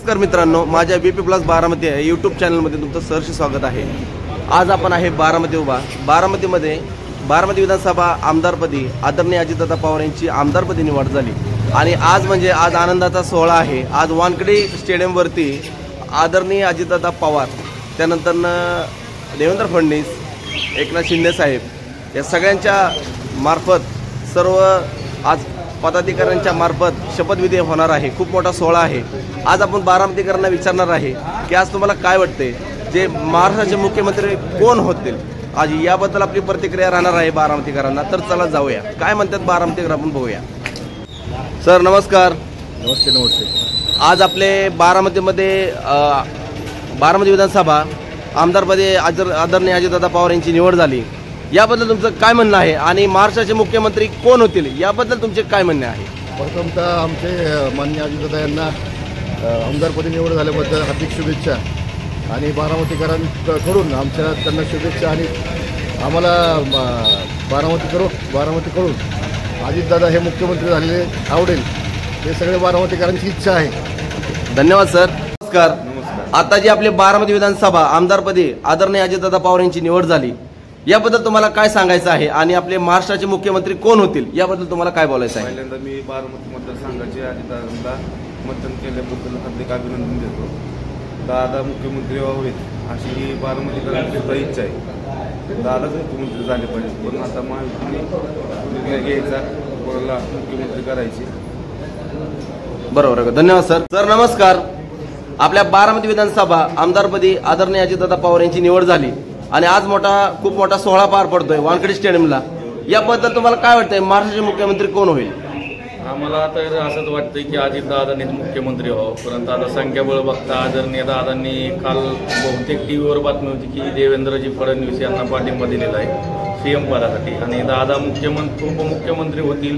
नमस्कार मित्रांनो, माझ्या बीपी प्लस बारामती या यूट्यूब चॅनलमध्ये तुमचं सहर्ष स्वागत आहे। आज आपण आहे बारामती उभा। बारामतीमध्ये बारामती विधानसभा आमदारपदी आदरणीय अजितदादा पवार यांची आमदारपदी निवड झाली आणि आज म्हणजे आज आनंदाचा सोहळा आहे। आज वानखडे स्टेडियमवरती आदरणीय अजितदादा पवार, त्यानंतर देवेंद्र फडणवीस, एकनाथ शिंदे साहेब या सगळ्यांच्या मार्फत सर्व आज पदाधिकाऱ्यांच्या मार्फत शपथविधी होणार आहे। खूप मोठा सोहळा आहे। आज आपण बारामतीकरांना विचारणार आहे की आज तुम्हाला काय वाटते, जे महाराष्ट्राचे मुख्यमंत्री कोण होतील, आज याबद्दल आपली प्रतिक्रिया राहणार आहे बारामतीकरांना। तर चला जाऊया, काय म्हणतात बारामतीकर आपण बघूया। सर नमस्कार। नमस्ते नमस्ते। आज आपले बारामतीमध्ये बारामती विधानसभा आमदारपदी आदरणीय अजितदादा पवार यांची निवड झाली, याबद्दल तुमचं काय म्हणणं आहे आणि महाराष्ट्राचे मुख्यमंत्री कोण होतील याबद्दल तुमचे काय म्हणणे आहे? प्रथमतः आमचे माननीय अजितदादा यांना आमदारपदी निवड झाल्याबद्दल हार्दिक शुभेच्छा आणि बारामतीकरांकडून आमच्या त्यांना शुभेच्छा आणि आम्हाला बारामतीकडून अजितदादा हे मुख्यमंत्री झालेले आवडेल, हे सगळे बारामतीकरांची इच्छा आहे। धन्यवाद सर। नमस्कार। आता जी आपली बारामती विधानसभा आमदारपदी आदरणीय अजितदादा पवार यांची निवड झाली, याबद्दल तुम्हाला काय सांगायचं आहे आणि आपले महाराष्ट्राचे मुख्यमंत्री कोण होतील याबद्दल तुम्हाला काय बोलायचं आहे? पहिल्यांदा मी बारामती मतदारसंघाचे अजितदादांना मतदान केल्याबद्दल हार्दिक अभिनंदन देतो। दादा मुख्यमंत्री व्हावेत अशी ही बारामतीकरांची सुद्धा इच्छा आहे। दादाच मुख्यमंत्री झाले पाहिजे, पण आता महायुतीने निर्णय घ्यायचा, कोणाला मुख्यमंत्री करायचे। बरोबर आहे। धन्यवाद सर। सर नमस्कार। आपल्या बारामती विधानसभा आमदारपदी आदरणीय अजितदादा पवार यांची निवड झाली आणि आज खूप मोठा सोहळा पार पडतोय वानखडे स्टेडियमला, याबद्दल तुम्हाला काय वाटतंय, महाराष्ट्राचे मुख्यमंत्री कोण होईल? आम्हाला तर असंच वाटतंय की अजितदादांनीच मुख्यमंत्री व्हावं, परंतु आता संख्याबळ बघता आदरणीय दादांनी काल बहुतेक टीव्हीवर बातमी होती की देवेंद्रजी फडणवीस यांना पाठिंबा दिलेला आहे सीएम पदासाठी आणि दादा उपमुख्यमंत्री होतील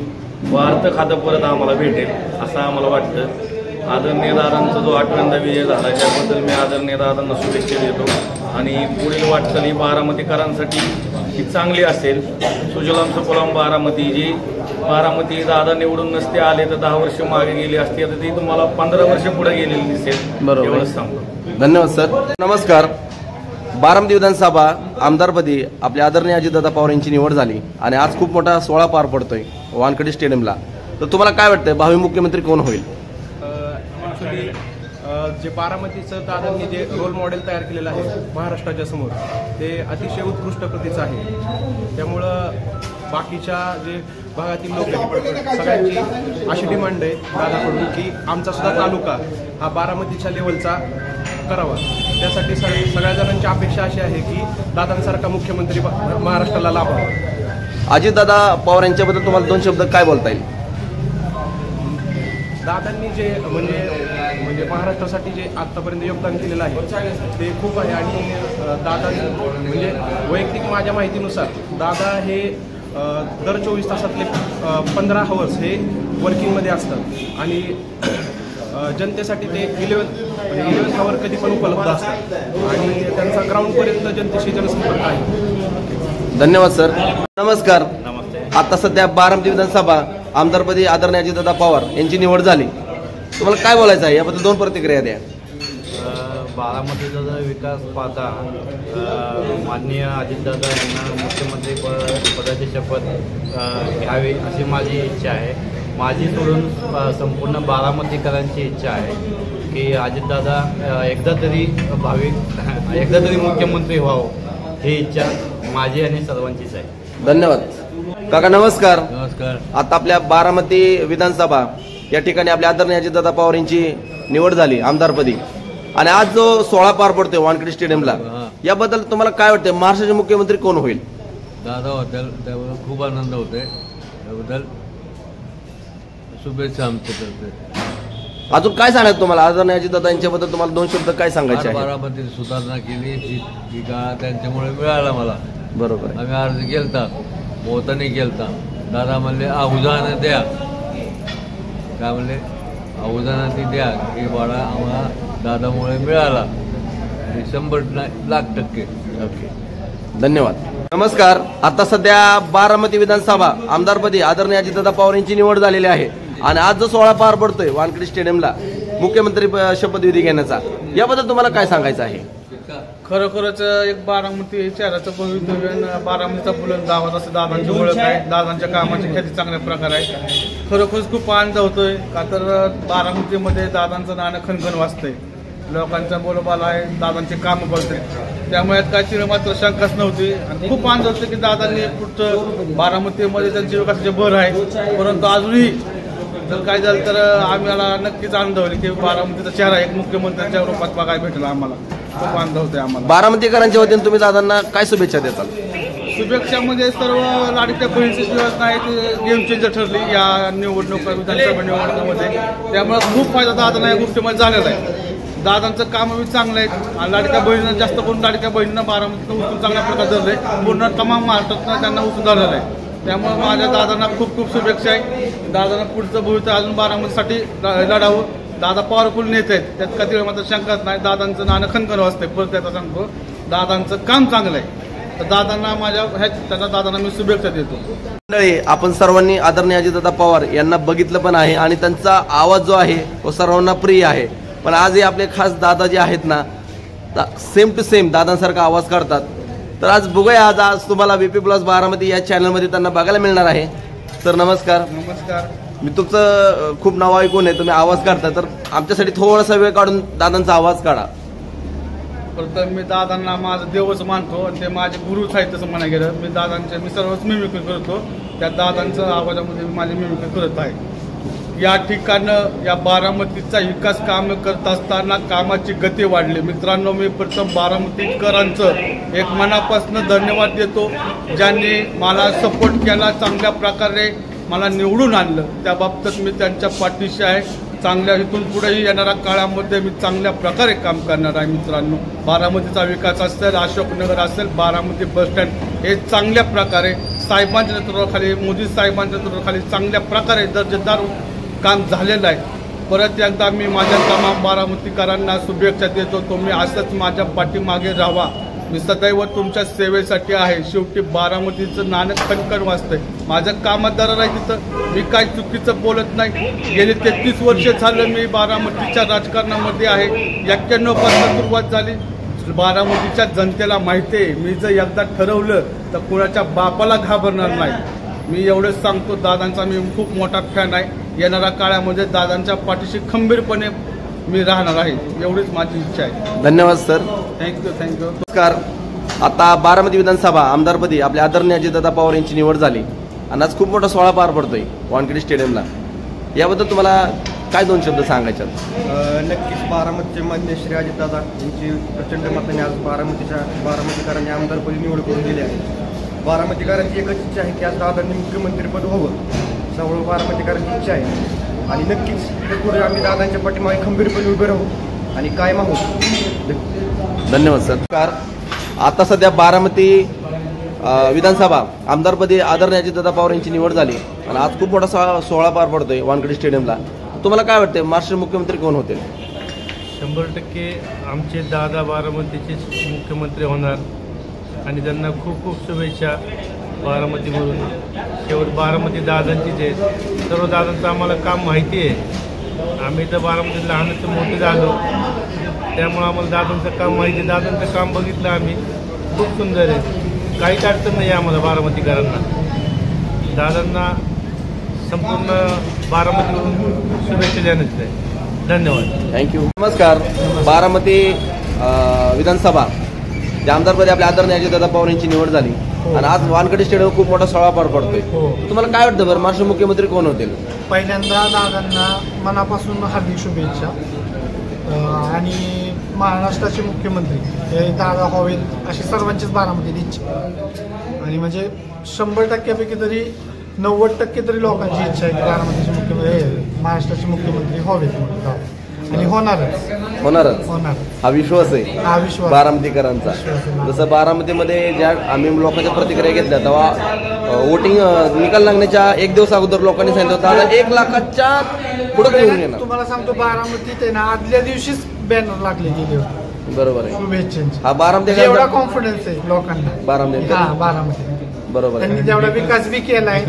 व अर्थ खातं परत आम्हाला भेटेल असं आम्हाला वाटतं। आदरणीय दादांचा जो 8व्यांदा विजय झाला त्याबद्दल मी आदरणीय दादांना शुभेच्छा देतो आणि पुढील वाटचाल ही बारामतीकरांसाठी ही चांगली असेल। सुजलाम सुफलाम बारामती दादा निवडून नसते आले तर 10 वर्ष मागे गेली असती, तर ती तुम्हाला 15 वर्ष पुढे गेलेली दिसेल। बरोबर, एवढंच सांगतो। धन्यवाद सर। नमस्कार। बारामती विधानसभा आमदारपदी आपले आदरणीय अजितदादा पवार यांची निवड झाली आणि आज खूप मोठा सोहळा पार पडतोय वानखडे स्टेडियमला, तर तुम्हाला काय वाटतंय, भावी मुख्यमंत्री कोण होईल? ॲक्च्युली जे बारामतीचं दादांनी जे रोल मॉडेल तयार केलेलं आहे महाराष्ट्राच्या समोर, ते अतिशय उत्कृष्ट प्रतीचं आहे। त्यामुळं बाकीच्या जे भागातील लोक आहेत सगळ्यांची अशी डिमांड आहे दादाकडून की आमचा सुद्धा तालुका हा बारामतीच्या लेवलचा करावा। त्यासाठी सगळ्या जणांची अपेक्षा अशी आहे की दादांसारखा मुख्यमंत्री महाराष्ट्राला लाभावा। अजितदादा पवार यांच्याबद्दल तुम्हाला 2 शब्द काय बोलता येईल? दादांनी जे म्हणजे महाराष्ट्रासाठी जे आत्तापर्यंत योगदान केलेलं आहे ते खूप आहे आणि दादा म्हणजे वैयक्तिक माझ्या माहितीनुसार दादा हे दर 24 तासातले 15 आवर्स हे वर्किंगमध्ये असतात आणि जनतेसाठी ते 11 आवर कधी पण उपलब्ध असतात आणि त्यांचा ग्राउंडपर्यंत जनतेशी जनसंपर्क आहे। धन्यवाद सर। नमस्कार। आता सध्या बारामती विधानसभा आमदारपदी आदरणीय अजितदादा पवार यांची निवड झाली, तुम्हाला काय बोलायचं आहे याबद्दल 2 प्रतिक्रिया द्या। बारामतीचा विकास पाहता माननीय अजितदादा यांना मुख्यमंत्री पदाची शपथ घ्यावी अशी माझी इच्छा आहे। माझी सोडून संपूर्ण बारामतीकरांची इच्छा आहे की अजितदादा एकदा तरी मुख्यमंत्री व्हावं, ही इच्छा माझी आणि सर्वांचीच आहे। धन्यवाद काका। नमस्कार। नमस्कार। आता आपल्या बारामती विधानसभा या ठिकाणी आपल्या आदरणीय अजितदादा पवार यांची निवड झाली आमदारपदी आणि आज जो सोहळा पार पडतोय वानखडे स्टेडियमला, याबद्दल तुम्हाला काय वाटतंय, महाराष्ट्राचे मुख्यमंत्री कोण होईल? दादाबद्दल त्याबद्दल खूप आनंद होतोय, त्याबद्दल शुभेच्छा आमच्यातर्फे। अजून काय सांगायचं तुम्हाला आदरणीय अजितदादा यांच्याबद्दल तुम्हाला 2 शब्द काय सांगायचे आहे? बारामतीत सुधारणा केली ही काळ त्यांच्यामुळे मिळाला मला। बरोबर। आम्ही अर्ज केलता, मोताने केलता, दादा म्हणले आहुजानं द्या, काय म्हणले आहुजानं ती द्या की बाळा आम्हाला दादामुळे मिळाला, 100% ओके, धन्यवाद। नमस्कार। आता सध्या बारामती विधानसभा आमदारपदी आदरणीय अजितदादा पवार यांची निवड झालेली आहे आणि आज जो सोहळा पार पडतोय वानखडे स्टेडियमला, मुख्यमंत्री शपथविधी घेण्याचा, याबद्दल तुम्हाला काय सांगायचं आहे? खरोखरच एक बारामती शहराचं भवितव्य, बारामतीचा बुलंद आवाज असं दादांची ओळख आहे. दादांच्या कामाची ख्याती चांगल्या प्रकारे आहे. खरोखरच खूप आनंद होतोय का तर बारामतीमध्ये दादांचं नाणं खणखण वाजतंय. लोकांचा बोलबाला आहे, दादांचे कामं बघते, त्यामुळे काय तिला मात्र शंकाच नव्हती. आणि खूप आनंद होतो की दादांनी पुढचं बारामतीमध्ये त्यांची विकासाचे भर आहे. परंतु अजूनही जर काय झालं तर आम्हाला नक्कीच आनंद होईल की बारामतीचा चेहरा एक मुख्यमंत्र्यांच्या रूपात बघायला भेटेल. आम्हाला खूप आनंद होतोय. आम्हाला बारामतीकरांच्या वतीने तुम्ही दादांना काय शुभेच्छा देताल? शुभेच्छामध्ये सर्व लाडक्या बहिणीची योजना आहे ती गेम चेंजर ठरली या निवडणुका, विधानसभा निवडणुकीमध्ये. त्यामुळे खूप फायदा दादांना या गोष्टीमध्ये झालेला आहे. दादांचं कामं बी चांगलं आहे. आणि लाडक्या बहिणींना, जास्त करून लाडक्या बहिणींना बारामतीतून उचलून चांगल्या प्रकारे धरलंय. पूर्ण तमाम महाराष्ट्रातनं त्यांना उचलून धरलेलं आहे. त्यामुळे माझ्या दादांना खूप खूप शुभेच्छा आहे. दादांना पुढचं भविष्य अजून बारामतीसाठी लढावं. दादा पॉवरफुल नेते आहेत, त्यात कधी मात्र शंकाच नाही. दादांचं नाणं खणखण वाजतंय. परत त्याचा सांगतो, दादांचं काम चांगलं आहे. तर दादांना त्याच्या दादांना मी शुभेच्छा देतो. मंडळी, आपण सर्वांनी आदरणीय अजितदादा पवार यांना बघितलं पण आहे आणि त्यांचा आवाज जो आहे तो सर्वांना प्रिय आहे. पण आजही आपले खास दादा जे आहेत ना, सेम टू सेम दादांसारखा आवाज काढतात. तर आज बघूया, आज तुम्हाला VP प्लस बारामती या चॅनलमध्ये त्यांना बघायला मिळणार आहे. तर नमस्कार. नमस्कार. मी तुमचं खूप नाव ऐकून आहे, तुम्ही आवाज काढता, तर आमच्यासाठी थोडासा वेळ काढून दादांचा आवाज काढा. प्रथम मी दादांना माझं देवच मानतो आणि ते माझे गुरुच आहेत तसं म्हणा गेलं. मी सर्वच मिमिक्री करतो. त्या दादांच्या आवाजामध्ये माझी मिमिक्री करत आहे. या ठिकाणं या बारामतीचा विकास काम करत असताना कामाची गती वाढली. मित्रांनो, मी प्रथम बारामतीकरांचं एक मनापासून धन्यवाद देतो, ज्यांनी मला सपोर्ट केला, चांगल्या प्रकारे मला निवडून आणलं. त्या बाबतीत मी त्यांच्या पाठीशी आहे. चांगल्या इथून पुढेही येणाऱ्या काळामध्ये मी चांगल्या प्रकारे काम करणार आहे. मित्रांनो, बारामतीचा विकास असेल, अशोकनगर असेल, बारामती बसस्टँड हे चांगल्या प्रकारे साहेबांच्या नेतृत्वाखाली, मोदी साहेबांच्या नेतृत्वाखाली चांगल्या प्रकारे दर्जेदार काम झालेलं आहे. परत एकदा मी माझ्या तमाम बारामतीकरांना शुभेच्छा देतो. तुम्ही असंच माझ्या पाठीमागे राहा. मी सदैव तुमच्या सेवेसाठी आहे. शेवटी बारामतीचं नाणं खणखण वाजतंय. माझं कामदार आहे तिथं, मी काय चुकीचं बोलत नाही. गेली 33 वर्ष झालं मी बारामतीच्या राजकारणामध्ये आहे. 91 पासून सुरुवात झाली. बारामतीच्या जनतेला माहिती आहे, मी जर एकदा ठरवलं तर कुणाच्या बापाला घाबरणार नाही. मी एवढंच सांगतो, दादांचा मी खूप मोठा फॅन आहे. येणाऱ्या काळामध्ये दादांच्या पाठीशी खंबीरपणे मी राहणार आहे, एवढीच माझी इच्छा आहे. धन्यवाद सर. थँक्यू. नमस्कार. आता बारामती विधानसभा आमदारपदी आपल्या आदरणीय अजितदादा पवार यांची निवड झाली आणि आज खूप मोठा सोहळा पार पडतोय वानखेडे स्टेडियमला. याबद्दल तुम्हाला काय दोन शब्द सांगायचे? नक्कीच बारामतीचे मान्य श्री अजितदादा यांची प्रचंड मताने आज बारामतीकरांनी आमदारपदी निवड करून दिली आहे. बारामतीकरांची एकच इच्छा आहे की आज दादांनी मुख्यमंत्रीपद व्हावं, सर्व बारामतीकरांची इच्छा आहे. आणि नक्कीच ते पुढे आम्ही दादांच्या पाठीमागे खंबीरपणे उभे राहू आणि कायम आहोत. धन्यवाद सर. आता सध्या बारामती विधानसभा आमदारपदी आदरणीय अजितदादा पवार यांची निवड झाली आणि आज खूप मोठा सोहळा पार पडतोय वानखेडे स्टेडियमला. तुम्हाला काय वाटतंय, महाराष्ट्र मुख्यमंत्री कोण होतील? 100% आमचे दादा बारामतीचे मुख्यमंत्री होणार आणि त्यांना खूप खूप शुभेच्छा बारामतीमधून. शेवट बारामती दादांचीच आहे. सर्व दादांचं आम्हाला काम माहिती आहे. आम्ही तर बारामतीत लहानाचं मोठे झालो, त्यामुळं आम्हाला दादांचं काम माहिती आहे. दादांचं काम बघितलं आम्ही, खूप सुंदर आहे. काहीच अडचण नाही आम्हाला बारामतीकरांना. दादांना संपूर्ण बारामतीवरून शुभेच्छा देण्यात आहे. धन्यवाद. थँक्यू. नमस्कार. बारामती विधानसभा त्या आमदारपदी आपल्या आदरणीय अजितदादा पवार यांची निवड झाली आणि आज वानखेडे स्टेडियम खूप मोठा सोहळा पार पडतोय. तुम्हाला काय वाटतं बरं, महाराष्ट्र मुख्यमंत्री कोण होतील? पहिल्यांदा दादांना मनापासून हार्दिक शुभेच्छा. आणि महाराष्ट्राचे मुख्यमंत्री हे दादा व्हावेत अशी सर्वांचीच बारामतीत इच्छा. आणि म्हणजे 100% तरी 90% तरी लोकांची इच्छा आहे की बारामतीचे मुख्यमंत्री, महाराष्ट्राचे मुख्यमंत्री व्हावेत आणि होणारच. हा विश्वास आहे बारामतीकरांचा. जसं बारामतीमध्ये ज्या आम्ही लोकांच्या प्रतिक्रिया घेतल्या तेव्हा वोटिंग निकाल लागण्याच्या 1 दिवस अगोदर लोकांनी सांगितलं होतं 1 लाखाच्या पुढे घेऊन येणार. तुम्हाला सांगतो, बारामतीत आहे ना आदल्या दिवशीच बॅनर लागले गेले होते. बरोबर आहे. शुभेच्छा. हा बारामती एवढा कॉन्फिडन्स आहे लोकांना बारामती. बारामती बरोबर आहे. त्यांनी तेवढा विकास बी केलाय.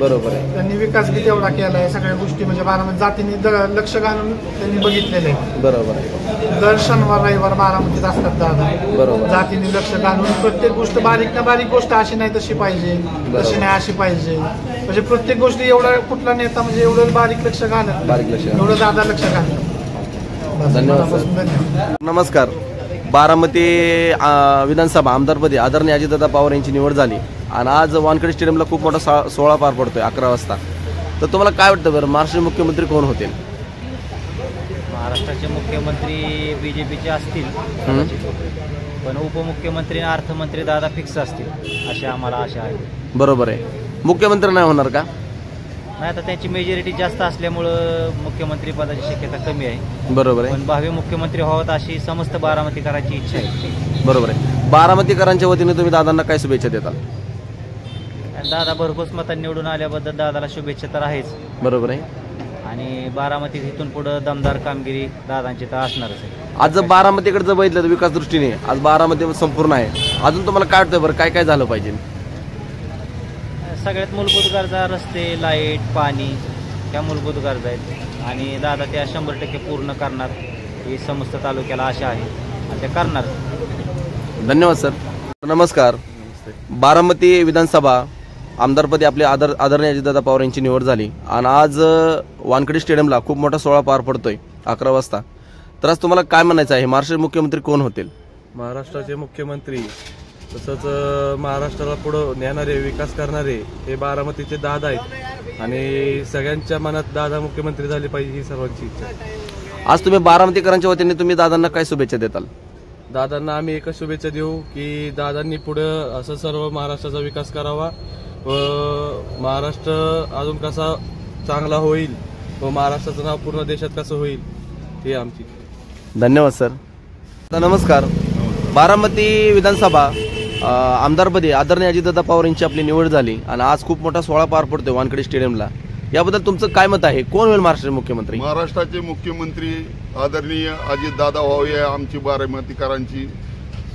बरोबर आहे. त्यांनी विकास बी तेवढा केलाय. सगळ्या गोष्टी म्हणजे बारामती जातीने लक्ष घालून त्यांनी बघितलेले आहे. बरोबर आहे. दर शनिवार रविवार बारामतीत असतात दादा. बरोबर. जातीने लक्ष घालून प्रत्येक गोष्ट बारीक ना बारीक गोष्ट अशी नाही तशी पाहिजे, तशी नाही अशी पाहिजे. म्हणजे प्रत्येक गोष्टी एवढा कुठला नेता म्हणजे एवढं बारीक लक्ष घालत, बारीक लक्ष घालत. एवढं दादा लक्ष घालत. धन्यवाद सर. धन्यवाद. नमस्कार. बारामती विधानसभा आमदारपदी आदरणीय अजितदादा पवार यांची निवड झाली आणि आज वानखेडे स्टेडियमला खूप मोठा सोहळा पार पडतोय 11 वाजता. तर तुम्हाला काय वाटतं बरं, महाराष्ट्राचे मुख्यमंत्री कोण होतील? महाराष्ट्राचे मुख्यमंत्री BJPचे असतील, पण उपमुख्यमंत्री आणि अर्थमंत्री दादा फिक्स असतील अशी आम्हाला आशा आहे. बरोबर आहे. मुख्यमंत्री नाही होणार का? नाही, आता त्यांची मेजॉरिटी जास्त असल्यामुळं मुख्यमंत्री पदाची शक्यता कमी आहे. बरोबर आहे. पण भावी मुख्यमंत्री व्हावं अशी समस्त बारामतीकरांची इच्छा आहे. बरोबर आहे. बारामतीकरांच्या वतीने तुम्ही दादांना काय शुभेच्छा देताल? दादा भरघोस मतांनी निवडून आल्याबद्दल दादाला शुभेच्छा तर आहेच. बरोबर आहे. आणि बारामतीत इथून पुढे दमदार कामगिरी दादांची तर असणारच आहे. आज जर बारामतीकडे जर बघितलं तर विकास दृष्टीने आज बारामती संपूर्ण आहे. अजून तुम्हाला काय वाटतं बरं, काय काय झालं पाहिजे? सगळ्यात मूलभूत गरजा रस्ते, लाईट, पाणी ह्या मूलभूत गरजा आहेत आणि दादा त्या 100% पूर्ण करणार ही समस्त तालुक्याला आशा आहे आणि ते करणार. धन्यवाद सर. नमस्कार. बारामती विधानसभा आमदारपदी आपले आदरणीय अजितदादा पवार यांची निवड झाली आणि आज वानखेडे स्टेडियमला खूप मोठा सोहळा पार पडतोय 11 वाजता. तर आज तुम्हाला काय म्हणायचं आहे, महाराष्ट्राचे मुख्यमंत्री कोण होतील? महाराष्ट्राचे मुख्यमंत्री तसंच महाराष्ट्राला पुढं नेणारे, विकास करणारे हे बारामतीचे दादा आहेत आणि सगळ्यांच्या मनात दादा मुख्यमंत्री झाले पाहिजे ही सर्वांची इच्छा आहे. आज तुम्ही बारामतीकरांच्या वतीने तुम्ही दादांना काय शुभेच्छा देताल? दादांना आम्ही एकच शुभेच्छा देऊ की दादांनी पुढं असं सर्व महाराष्ट्राचा विकास करावा व महाराष्ट्र अजून कसा चांगला होईल व महाराष्ट्राचं नाव पूर्ण देशात कसं होईल हे आमची. धन्यवाद सर. नमस्कार. बारामती विधानसभा आमदारपदी आदरणीय अजितदादा पवार यांची आपली निवड झाली आणि आज खूप मोठा सोहळा पार पडतोय वानखेडे स्टेडियमला. याबद्दल तुमचं काय मत आहे, कोण होईल महाराष्ट्राचे मुख्यमंत्री? महाराष्ट्राचे मुख्यमंत्री आदरणीय अजितदादा व्हावे आमची बारामतीकरांची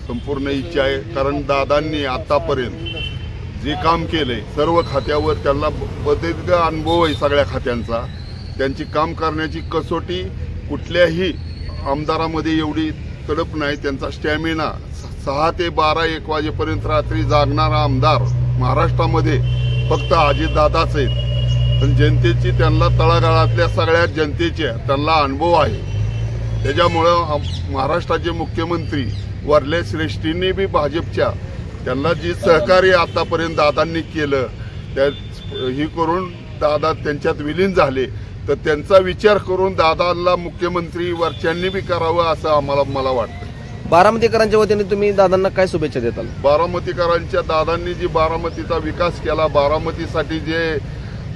संपूर्ण इच्छा आहे. कारण दादांनी आतापर्यंत जे काम केलंय सर्व खात्यावर त्यांना प्रदीर्घ अनुभव आहे सगळ्या खात्यांचा. त्यांची काम करण्याची कसोटी कुठल्याही आमदारामध्ये एवढी तडप नाही. त्यांचा स्टॅमिना 6 ते 12 1 वाजेपर्यंत रात्री जागणारा आमदार महाराष्ट्रामध्ये फक्त अजितदादाच आहेत. पण जनतेची त्यांना तळागाळातल्या सगळ्या जनतेचे त्यांना अनुभव आहे. त्याच्यामुळं महाराष्ट्राचे मुख्यमंत्री वरले श्रेष्ठींनी बी भाजपच्या त्यांना जी सहकार्य आतापर्यंत दादांनी केलं त्या ही करून दादा त्यांच्यात विलीन झाले तर त्यांचा विचार करून दादांना मुख्यमंत्री वरच्यांनी बी करावं असं मला वाटतं. बारामतीकरांच्या वतीने तुम्ही दादांना काय शुभेच्छा देताल? बारामतीकरांच्या दादांनी जी बारामतीचा विकास केला, बारामतीसाठी जे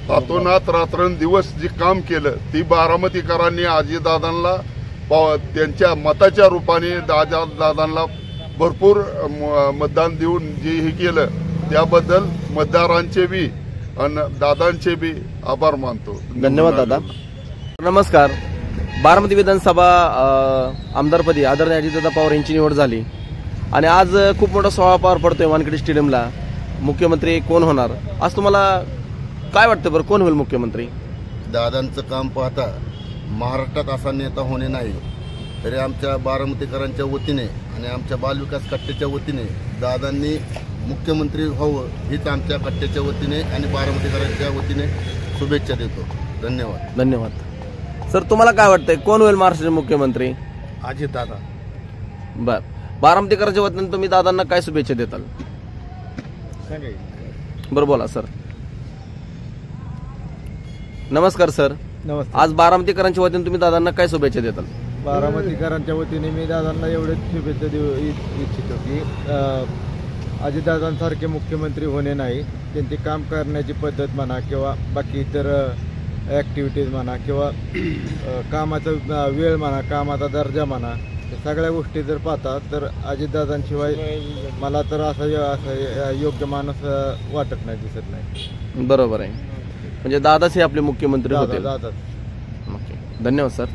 रातोनात रात्रंदिवस जे काम केलं ती बारामतीकरांनी अजितदादांना त्यांच्या मताच्या रूपाने दादांना भरपूर मतदान देऊन जे हे केलं त्याबद्दल मतदारांचे बी आणि दादांचे बी आभार मानतो. धन्यवाद दादा. नमस्कार. बारामती विधानसभा आमदारपदी आदरणीय अजितदादा पवार यांची निवड झाली आणि आज खूप मोठा सोहळा पार पडतोय वानखेडे स्टेडियमला. मुख्यमंत्री कोण होणार, आज तुम्हाला काय वाटतं बरं, कोण होईल मुख्यमंत्री? दादांचं काम पाहता महाराष्ट्रात असा नेता होणे नाही तरी आमच्या बारामतीकरांच्या वतीने आणि आमच्या बालविकास कट्ट्याच्या वतीने दादांनी मुख्यमंत्री व्हावं हीच आमच्या कट्ट्याच्या वतीने आणि बारामतीकरांच्या वतीने शुभेच्छा देतो. धन्यवाद. धन्यवाद. सर तुम्हाला काय वाटतंय, कोण होईल महाराष्ट्राचे मुख्यमंत्री? अजितदादा. बर. बारामतीकरांच्या वतीने तुम्ही दादांना काय शुभेच्छा देताल? बरं बोला सर. नमस्कार सर. नमस्कार. आज बारामतीकरांच्या वतीने तुम्ही दादांना काय शुभेच्छा देताल? बारामतीकरांच्या वतीने मी दादांना एवढेच शुभेच्छा देऊ इच्छितो की अजितदादांसारखे मुख्यमंत्री होणे नाही, त्यांची काम करण्याची पद्धत म्हणा किंवा बाकी इतर ॲक्टिव्हिटीज म्हणा किंवा कामाचा वेळ म्हणा, कामाचा दर्जा म्हणा, सगळ्या गोष्टी जर पाहता तर अजितदादांशिवाय मला तर असं योग्य माणूस वाटत नाही, दिसत नाही. बरोबर आहे. म्हणजे दादाच हे आपले मुख्यमंत्री होते. दादाच. ओके. धन्यवाद सर.